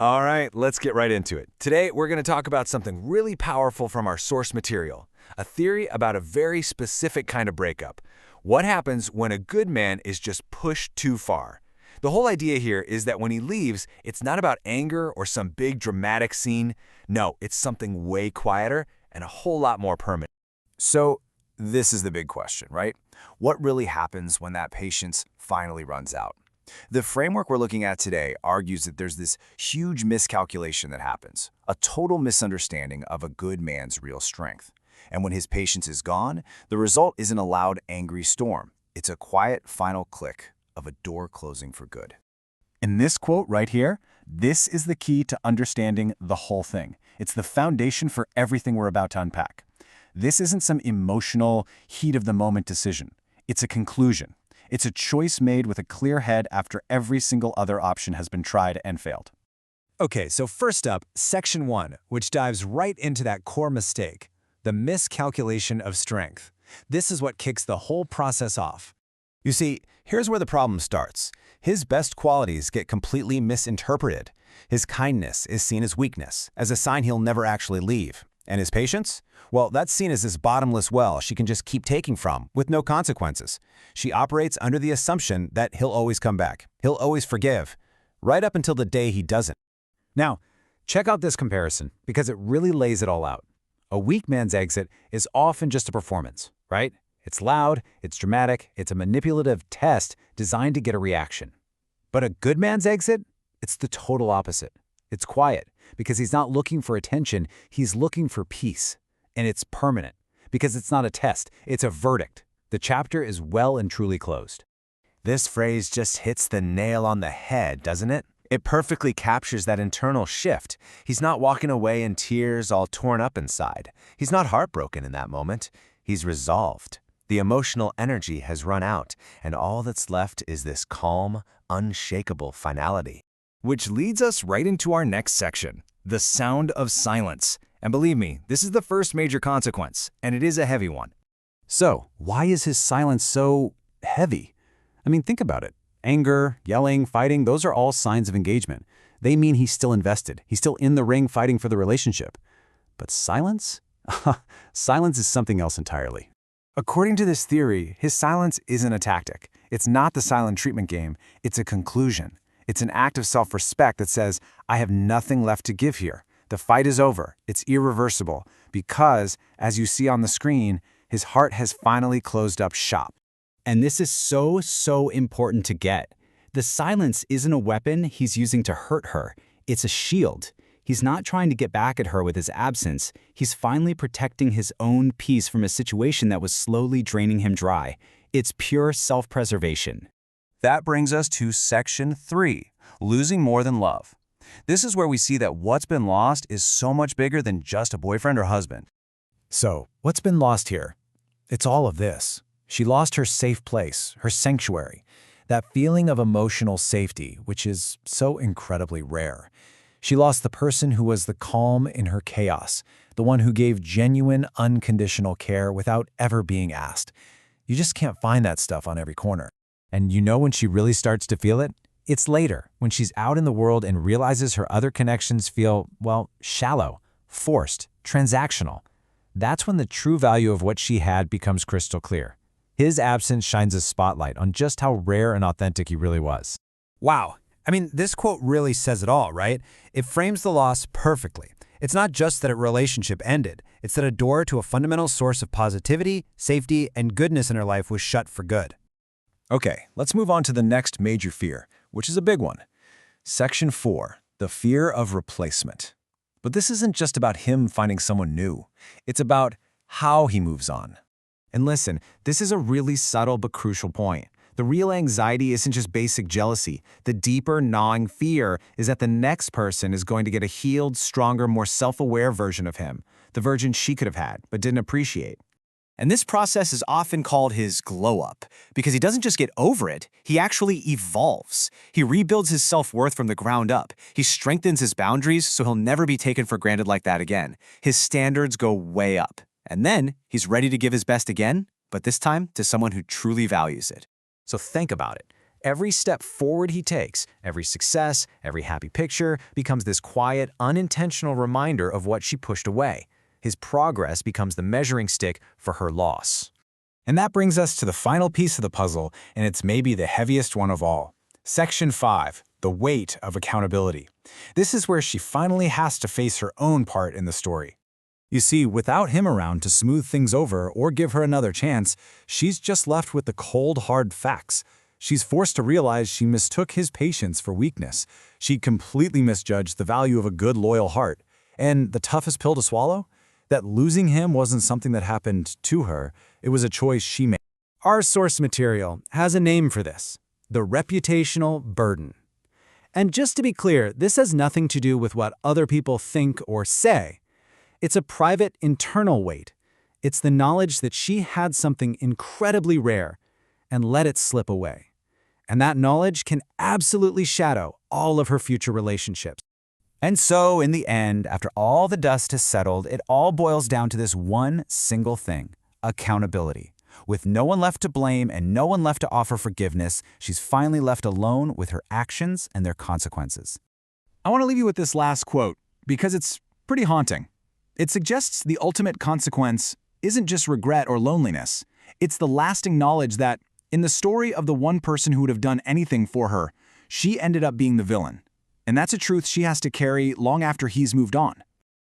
All right, let's get right into it. Today, we're going to talk about something really powerful from our source material, a theory about a very specific kind of breakup. What happens when a good man is just pushed too far? The whole idea here is that when he leaves, it's not about anger or some big dramatic scene. No, it's something way quieter and a whole lot more permanent. So this is the big question, right? What really happens when that patience finally runs out? The framework we're looking at today argues that there's this huge miscalculation that happens, a total misunderstanding of a good man's real strength. And when his patience is gone, the result isn't a loud, angry storm. It's a quiet, final click of a door closing for good. In this quote right here, this is the key to understanding the whole thing. It's the foundation for everything we're about to unpack. This isn't some emotional, heat-of-the-moment decision. It's a conclusion. It's a choice made with a clear head after every single other option has been tried and failed. Okay, so first up, Section 1, which dives right into that core mistake, the miscalculation of strength. This is what kicks the whole process off. You see, here's where the problem starts. His best qualities get completely misinterpreted. His kindness is seen as weakness, as a sign he'll never actually leave. And his patience? Well, that's seen as this bottomless well she can just keep taking from, with no consequences. She operates under the assumption that he'll always come back. He'll always forgive, right up until the day he doesn't. Now, check out this comparison, because it really lays it all out. A weak man's exit is often just a performance, right? It's loud, it's dramatic, it's a manipulative test designed to get a reaction. But a good man's exit? It's the total opposite. It's quiet, because he's not looking for attention, he's looking for peace. And it's permanent, because it's not a test, it's a verdict. The chapter is well and truly closed. This phrase just hits the nail on the head, doesn't it? It perfectly captures that internal shift. He's not walking away in tears, all torn up inside. He's not heartbroken in that moment. He's resolved. The emotional energy has run out, and all that's left is this calm, unshakable finality. Which leads us right into our next section, the sound of silence. And believe me, this is the first major consequence, and it is a heavy one. So, why is his silence so heavy? I mean, think about it. Anger, yelling, fighting, those are all signs of engagement. They mean he's still invested. He's still in the ring fighting for the relationship. But silence? Silence is something else entirely. According to this theory, his silence isn't a tactic. It's not the silent treatment game. It's a conclusion. It's an act of self-respect that says, I have nothing left to give here. The fight is over. It's irreversible because, as you see on the screen, his heart has finally closed up shop. And this is so important to get. The silence isn't a weapon he's using to hurt her. It's a shield. He's not trying to get back at her with his absence. He's finally protecting his own peace from a situation that was slowly draining him dry. It's pure self-preservation. That brings us to Section 3, losing more than love. This is where we see that what's been lost is so much bigger than just a boyfriend or husband. So, what's been lost here? It's all of this. She lost her safe place, her sanctuary, that feeling of emotional safety, which is so incredibly rare. She lost the person who was the calm in her chaos, the one who gave genuine, unconditional care without ever being asked. You just can't find that stuff on every corner. And you know when she really starts to feel it? It's later, when she's out in the world and realizes her other connections feel, well, shallow, forced, transactional. That's when the true value of what she had becomes crystal clear. His absence shines a spotlight on just how rare and authentic he really was. Wow. I mean, this quote really says it all, right? It frames the loss perfectly. It's not just that a relationship ended. It's that a door to a fundamental source of positivity, safety, and goodness in her life was shut for good. Okay, let's move on to the next major fear, which is a big one. Section 4, the fear of replacement. But this isn't just about him finding someone new. It's about how he moves on. And listen, this is a really subtle but crucial point. The real anxiety isn't just basic jealousy. The deeper, gnawing fear is that the next person is going to get a healed, stronger, more self-aware version of him, the version she could have had but didn't appreciate. And this process is often called his glow-up, because he doesn't just get over it, he actually evolves. He rebuilds his self-worth from the ground up. He strengthens his boundaries so he'll never be taken for granted like that again. His standards go way up. And then he's ready to give his best again, but this time to someone who truly values it. So think about it. Every step forward he takes, every success, every happy picture, becomes this quiet, unintentional reminder of what she pushed away. His progress becomes the measuring stick for her loss. And that brings us to the final piece of the puzzle, and it's maybe the heaviest one of all. Section 5, the weight of accountability. This is where she finally has to face her own part in the story. You see, without him around to smooth things over or give her another chance, she's just left with the cold, hard facts. She's forced to realize she mistook his patience for weakness. She completely misjudged the value of a good, loyal heart. And the toughest pill to swallow? That losing him wasn't something that happened to her. It was a choice she made. Our source material has a name for this: the reputational burden. And just to be clear, this has nothing to do with what other people think or say. It's a private, internal weight. It's the knowledge that she had something incredibly rare and let it slip away. And that knowledge can absolutely shadow all of her future relationships. And so, in the end, after all the dust has settled, it all boils down to this one single thing: accountability. With no one left to blame and no one left to offer forgiveness, she's finally left alone with her actions and their consequences. I want to leave you with this last quote because it's pretty haunting. It suggests the ultimate consequence isn't just regret or loneliness. It's the lasting knowledge that, in the story of the one person who would have done anything for her, she ended up being the villain. And that's a truth she has to carry long after he's moved on.